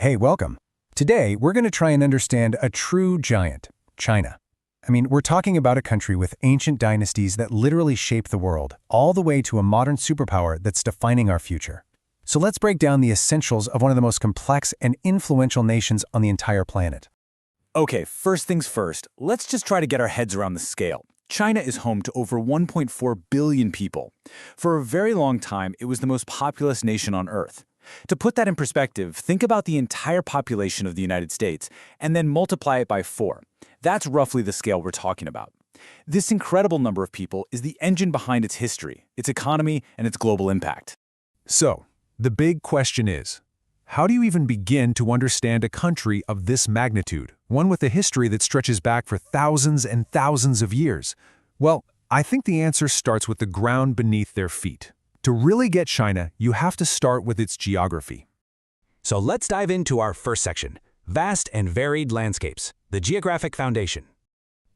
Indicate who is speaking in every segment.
Speaker 1: Hey, welcome. Today, we're going to try and understand a true giant, China. We're talking about a country with ancient dynasties that literally shape the world, all the way to a modern superpower that's defining our future. So let's break down the essentials of one of the most complex and influential nations on the entire planet.
Speaker 2: Okay, first things first, let's just try to get our heads around the scale. China is home to over 1.4 billion people. For a very long time, it was the most populous nation on Earth. To put that in perspective, think about the entire population of the United States and then multiply it by 4. That's roughly the scale we're talking about. This incredible number of people is the engine behind its history, its economy, and its global impact.
Speaker 3: So, the big question is, how do you even begin to understand a country of this magnitude, one with a history that stretches back for thousands and thousands of years? Well, I think the answer starts with the ground beneath their feet. To really get China, you have to start with its geography.
Speaker 4: So let's dive into our first section, vast and varied landscapes, the geographic foundation.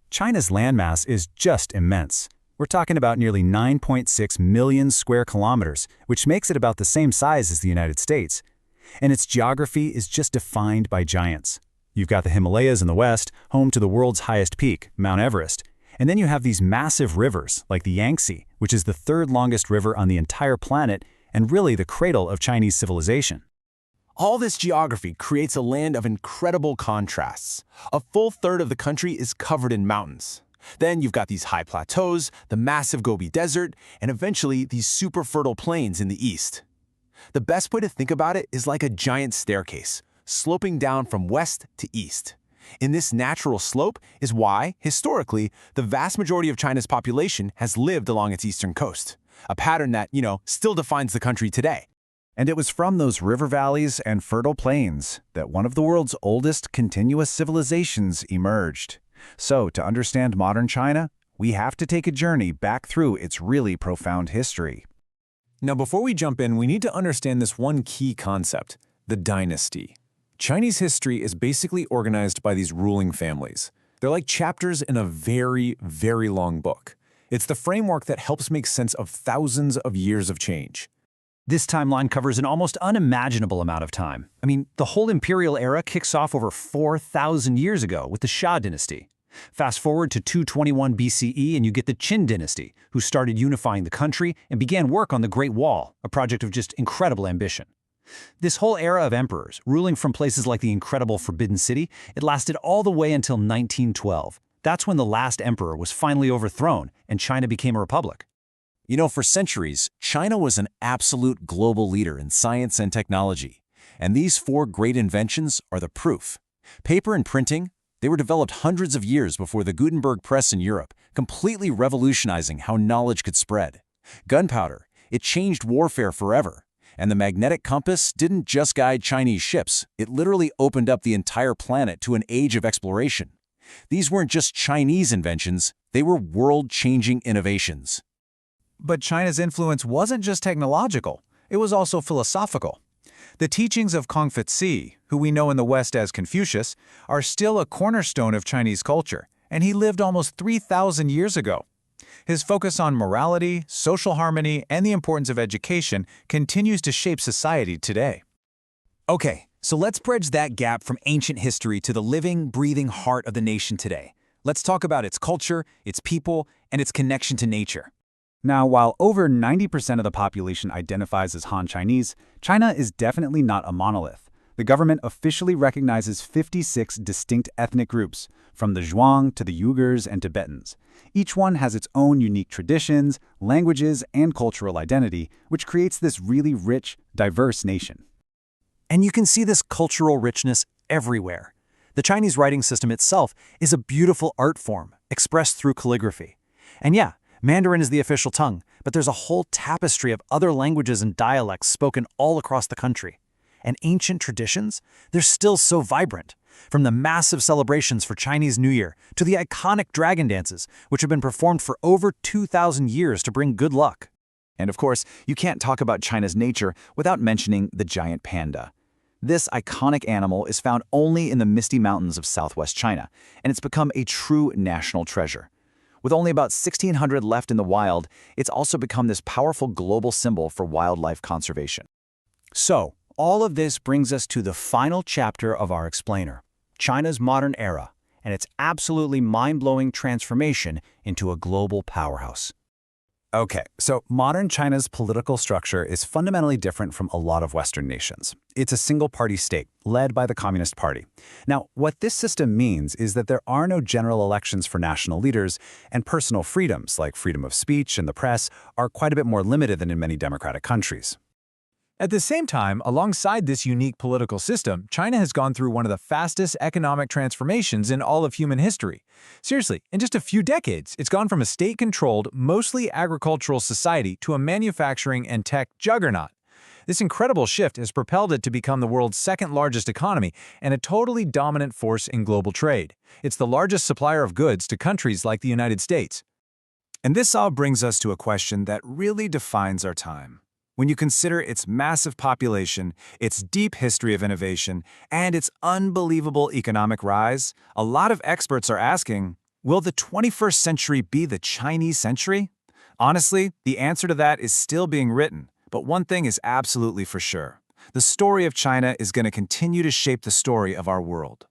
Speaker 5: China's landmass is just immense. We're talking about nearly 9.6 million square kilometers, which makes it about the same size as the United States. And its geography is just defined by giants. You've got the Himalayas in the west, home to the world's highest peak, Mount Everest. And then you have these massive rivers, like the Yangtze, which is the third longest river on the entire planet and really the cradle of Chinese civilization.
Speaker 6: All this geography creates a land of incredible contrasts. A full third of the country is covered in mountains. Then you've got these high plateaus, the massive Gobi Desert, and eventually these super fertile plains in the east. The best way to think about it is like a giant staircase, sloping down from west to east. In this natural slope is why, historically, the vast majority of China's population has lived along its eastern coast, a pattern that, still defines the country today.
Speaker 5: And it was from those river valleys and fertile plains that one of the world's oldest continuous civilizations emerged. So, to understand modern China, we have to take a journey back through its really profound history.
Speaker 1: Now, before we jump in, we need to understand this one key concept, the dynasty. Chinese history is basically organized by these ruling families. They're like chapters in a very, very long book. It's the framework that helps make sense of thousands of years of change.
Speaker 4: This timeline covers an almost unimaginable amount of time. The whole imperial era kicks off over 4,000 years ago with the Xia dynasty. Fast forward to 221 BCE and you get the Qin dynasty, who started unifying the country and began work on the Great Wall, a project of just incredible ambition. This whole era of emperors, ruling from places like the incredible Forbidden City, it lasted all the way until 1912. That's when the last emperor was finally overthrown and China became a republic.
Speaker 7: For centuries, China was an absolute global leader in science and technology. And these 4 great inventions are the proof. Paper and printing, they were developed hundreds of years before the Gutenberg press in Europe, completely revolutionizing how knowledge could spread. Gunpowder, it changed warfare forever. And the magnetic compass didn't just guide Chinese ships, it literally opened up the entire planet to an age of exploration. These weren't just Chinese inventions, they were world-changing innovations.
Speaker 8: But China's influence wasn't just technological, it was also philosophical. The teachings of Confucius, who we know in the West as Confucius, are still a cornerstone of Chinese culture, and he lived almost 3,000 years ago. His focus on morality, social harmony, and the importance of education continues to shape society today.
Speaker 4: Okay, so let's bridge that gap from ancient history to the living, breathing heart of the nation today. Let's talk about its culture, its people, and its connection to nature.
Speaker 5: Now, while over 90% of the population identifies as Han Chinese, China is definitely not a monolith. The government officially recognizes 56 distinct ethnic groups, from the Zhuang to the Uyghurs and Tibetans. Each one has its own unique traditions, languages, and cultural identity, which creates this really rich, diverse nation.
Speaker 4: And you can see this cultural richness everywhere. The Chinese writing system itself is a beautiful art form, expressed through calligraphy. And yeah, Mandarin is the official tongue, but there's a whole tapestry of other languages and dialects spoken all across the country. And ancient traditions, they're still so vibrant. From the massive celebrations for Chinese New Year to the iconic dragon dances, which have been performed for over 2,000 years to bring good luck.
Speaker 5: And of course, you can't talk about China's nature without mentioning the giant panda. This iconic animal is found only in the misty mountains of southwest China, and it's become a true national treasure. With only about 1,600 left in the wild, it's also become this powerful global symbol for wildlife conservation.
Speaker 4: So, all of this brings us to the final chapter of our explainer, China's modern era, and its absolutely mind-blowing transformation into a global powerhouse.
Speaker 5: Okay, so modern China's political structure is fundamentally different from a lot of Western nations. It's a single-party state, led by the Communist Party. Now, what this system means is that there are no general elections for national leaders, and personal freedoms, like freedom of speech and the press, are quite a bit more limited than in many democratic countries.
Speaker 3: At the same time, alongside this unique political system, China has gone through one of the fastest economic transformations in all of human history. Seriously, in just a few decades, it's gone from a state-controlled, mostly agricultural society to a manufacturing and tech juggernaut. This incredible shift has propelled it to become the world's second-largest economy and a totally dominant force in global trade. It's the largest supplier of goods to countries like the United States.
Speaker 6: And this all brings us to a question that really defines our time. When you consider its massive population, its deep history of innovation, and its unbelievable economic rise, a lot of experts are asking, will the 21st century be the Chinese century? Honestly, the answer to that is still being written, but one thing is absolutely for sure. The story of China is going to continue to shape the story of our world.